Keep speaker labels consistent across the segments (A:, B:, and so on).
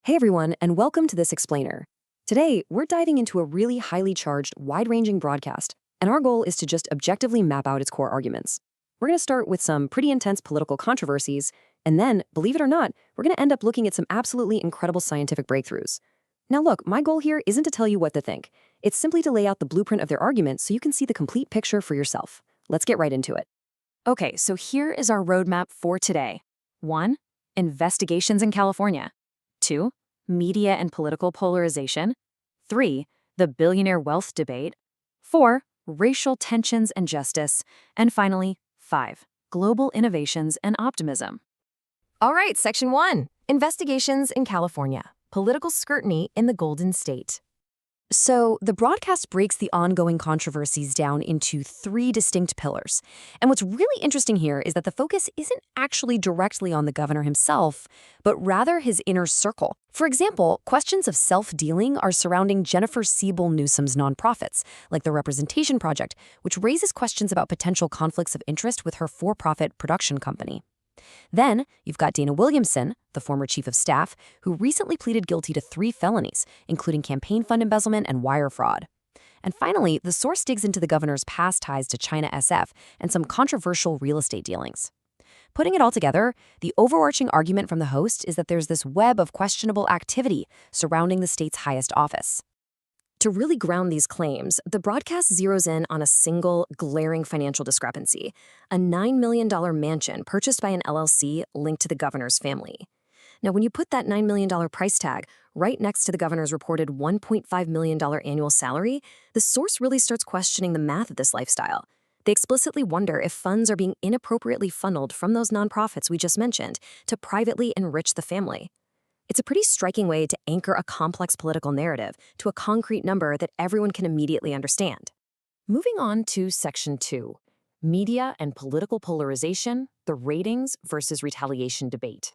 A: Hey everyone, and welcome to this explainer. Today, we're diving into a really highly charged, wide-ranging broadcast, and our goal is to just objectively map out its core arguments. We're going to start with some pretty intense political controversies, and then, believe it or not, we're going to end up looking at some absolutely incredible scientific breakthroughs. Now look, my goal here isn't to tell you what to think. It's simply to lay out the blueprint of their argument so you can see the complete picture for yourself. Let's get right into it.
B: Okay, so here is our roadmap for today. 1. Investigations in California. 2. Media and political polarization. 3. The billionaire wealth debate. 4. Racial tensions and justice. And finally, 5. Global innovations and optimism.
C: All right, Section 1. Investigations in California. Political scrutiny in the Golden State.
A: So, the broadcast breaks the ongoing controversies down into three distinct pillars. And what's really interesting here is that the focus isn't actually directly on the governor himself, but rather his inner circle. For example, questions of self-dealing are surrounding Jennifer Siebel Newsom's nonprofits, like the Representation Project, which raises questions about potential conflicts of interest with her for-profit production company. Then, you've got Dana Williamson, the former chief of staff, who recently pleaded guilty to 3 felonies, including campaign fund embezzlement and wire fraud. And finally, the source digs into the governor's past ties to China SF and some controversial real estate dealings. Putting it all together, the overarching argument from the host is that there's this web of questionable activity surrounding the state's highest office. To really ground these claims, the broadcast zeroes in on a single, glaring financial discrepancy, a $9 million mansion purchased by an LLC linked to the governor's family. Now, when you put that $9 million price tag right next to the governor's reported $1.5 million annual salary, the source really starts questioning the math of this lifestyle. They explicitly wonder if funds are being inappropriately funneled from those nonprofits we just mentioned to privately enrich the family. It's a pretty striking way to anchor a complex political narrative to a concrete number that everyone can immediately understand.
B: Moving on to Section 2. Media and political polarization, the ratings versus retaliation debate.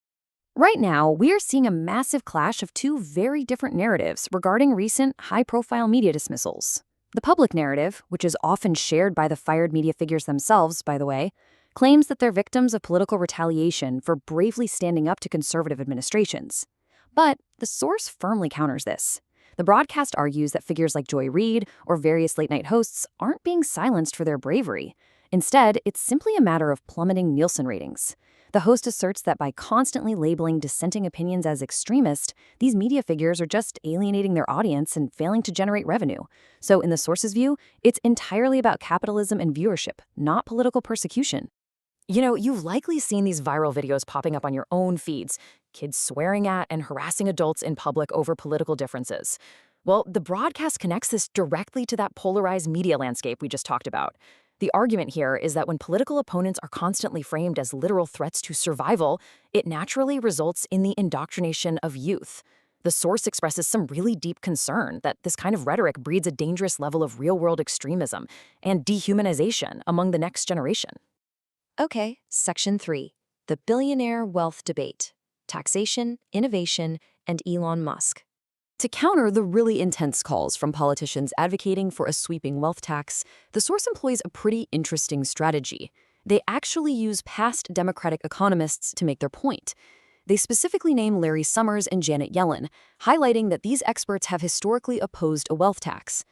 B: Right now, we are seeing a massive clash of 2 very different narratives regarding recent high-profile media dismissals. The public narrative, which is often shared by the fired media figures themselves, by the way, claims that they're victims of political retaliation for bravely standing up to conservative administrations. But the source firmly counters this. The broadcast argues that figures like Joy Reid or various late-night hosts aren't being silenced for their bravery. Instead, it's simply a matter of plummeting Nielsen ratings. The host asserts that by constantly labeling dissenting opinions as extremist, these media figures are just alienating their audience and failing to generate revenue. So in the source's view, it's entirely about capitalism and viewership, not political persecution. You know, you've likely seen these viral videos popping up on your own feeds, kids swearing at and harassing adults in public over political differences. Well, the broadcast connects this directly to that polarized media landscape we just talked about. The argument here is that when political opponents are constantly framed as literal threats to survival, it naturally results in the indoctrination of youth. The source expresses some really deep concern that this kind of rhetoric breeds a dangerous level of real-world extremism and dehumanization among the next generation.
A: Okay, Section 3. The billionaire wealth debate. Taxation, innovation, and Elon Musk. To counter the really intense calls from politicians advocating for a sweeping wealth tax, the source employs a pretty interesting strategy. They actually use past Democratic economists to make their point. They specifically name Larry Summers and Janet Yellen, highlighting that these experts have historically opposed a wealth tax.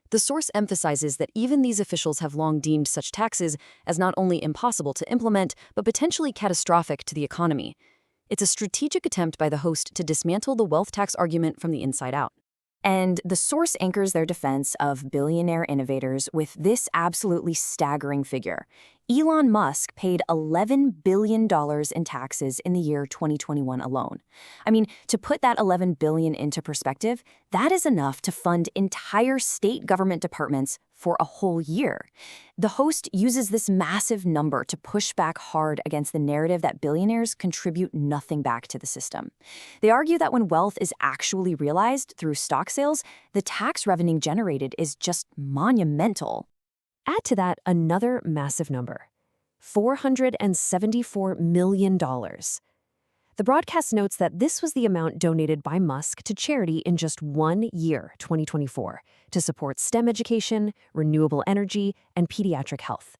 A: The source emphasizes that even these officials have long deemed such taxes as not only impossible to implement, but potentially catastrophic to the economy. It's a strategic attempt by the host to dismantle the wealth tax argument from the inside out.
B: And the source anchors their defense of billionaire innovators with this absolutely staggering figure. Elon Musk paid $11 billion in taxes in the year 2021 alone. I mean, to put that $11 billion into perspective, that is enough to fund entire state government departments for a whole year. The host uses this massive number to push back hard against the narrative that billionaires contribute nothing back to the system. They argue that when wealth is actually realized through stock sales, the tax revenue generated is just monumental. Add to that another massive number, $474 million. The broadcast notes that this was the amount donated by Musk to charity in just 1 year, 2024, to support STEM education, renewable energy, and pediatric health.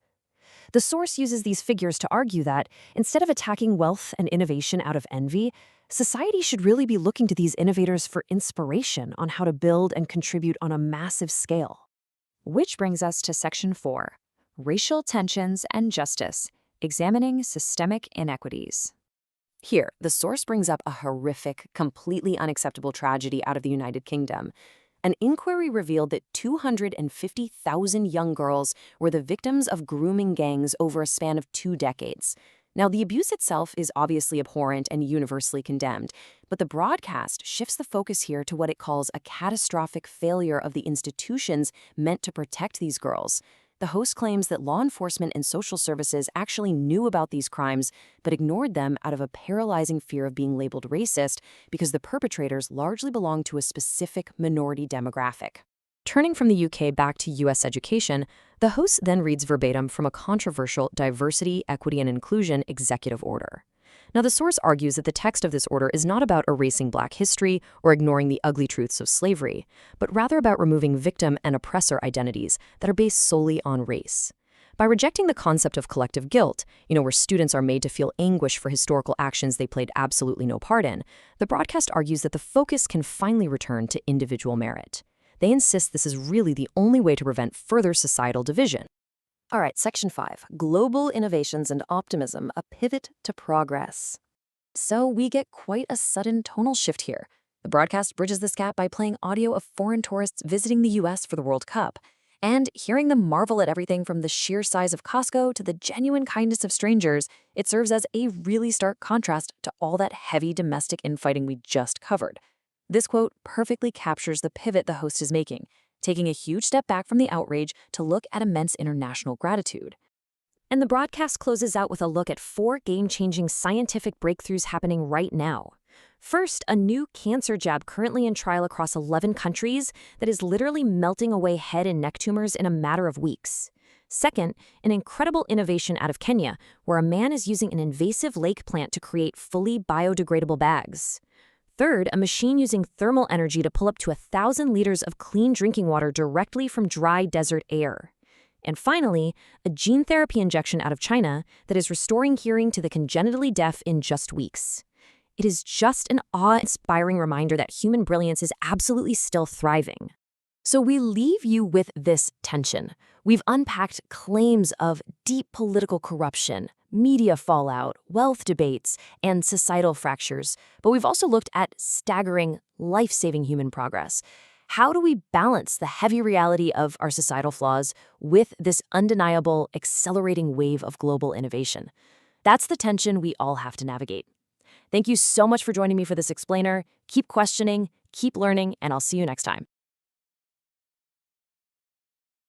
B: The source uses these figures to argue that, instead of attacking wealth and innovation out of envy, Society should really be looking to these innovators for inspiration on how to build and contribute on a massive scale. Which brings us to Section 4, Racial Tensions and Justice, Examining Systemic Inequities. Here, the source brings up a horrific, completely unacceptable tragedy out of the United Kingdom. An inquiry revealed that 250,000 young girls were the victims of grooming gangs over a span of 2 decades. Now, the abuse itself is obviously abhorrent and universally condemned, but the broadcast shifts the focus here to what it calls a catastrophic failure of the institutions meant to protect these girls. The host claims that law enforcement and social services actually knew about these crimes, but ignored them out of a paralyzing fear of being labeled racist because the perpetrators largely belong to a specific minority demographic. Turning from the UK back to US education, the host then reads verbatim from a controversial Diversity, Equity, and Inclusion executive order. Now, the source argues that the text of this order is not about erasing Black history or ignoring the ugly truths of slavery, but rather about removing victim and oppressor identities that are based solely on race. By rejecting the concept of collective guilt, where students are made to feel anguish for historical actions they played absolutely no part in, the broadcast argues that the focus can finally return to individual merit. They insist this is really the only way to prevent further societal division. All right, Section 5, Global Innovations and Optimism, a Pivot to Progress. So we get quite a sudden tonal shift here. The broadcast bridges this gap by playing audio of foreign tourists visiting the US for the World Cup, and hearing them marvel at everything from the sheer size of Costco to the genuine kindness of strangers. It serves as a really stark contrast to all that heavy domestic infighting we just covered. This quote perfectly captures the pivot the host is making, taking a huge step back from the outrage to look at immense international gratitude. And the broadcast closes out with a look at 4 game-changing scientific breakthroughs happening right now. First, a new cancer jab currently in trial across 11 countries that is literally melting away head and neck tumors in a matter of weeks. Second, an incredible innovation out of Kenya, where a man is using an invasive lake plant to create fully biodegradable bags. Third, a machine using thermal energy to pull up to 1,000 liters of clean drinking water directly from dry desert air. And finally, a gene therapy injection out of China that is restoring hearing to the congenitally deaf in just weeks. It is just an awe-inspiring reminder that human brilliance is absolutely still thriving. So we leave you with this tension. We've unpacked claims of deep political corruption, media fallout, wealth debates, and societal fractures, but we've also looked at staggering, life-saving human progress. How do we balance the heavy reality of our societal flaws with this undeniable, accelerating wave of global innovation? That's the tension we all have to navigate. Thank you so much for joining me for this explainer. Keep questioning, keep learning, and I'll see you next time.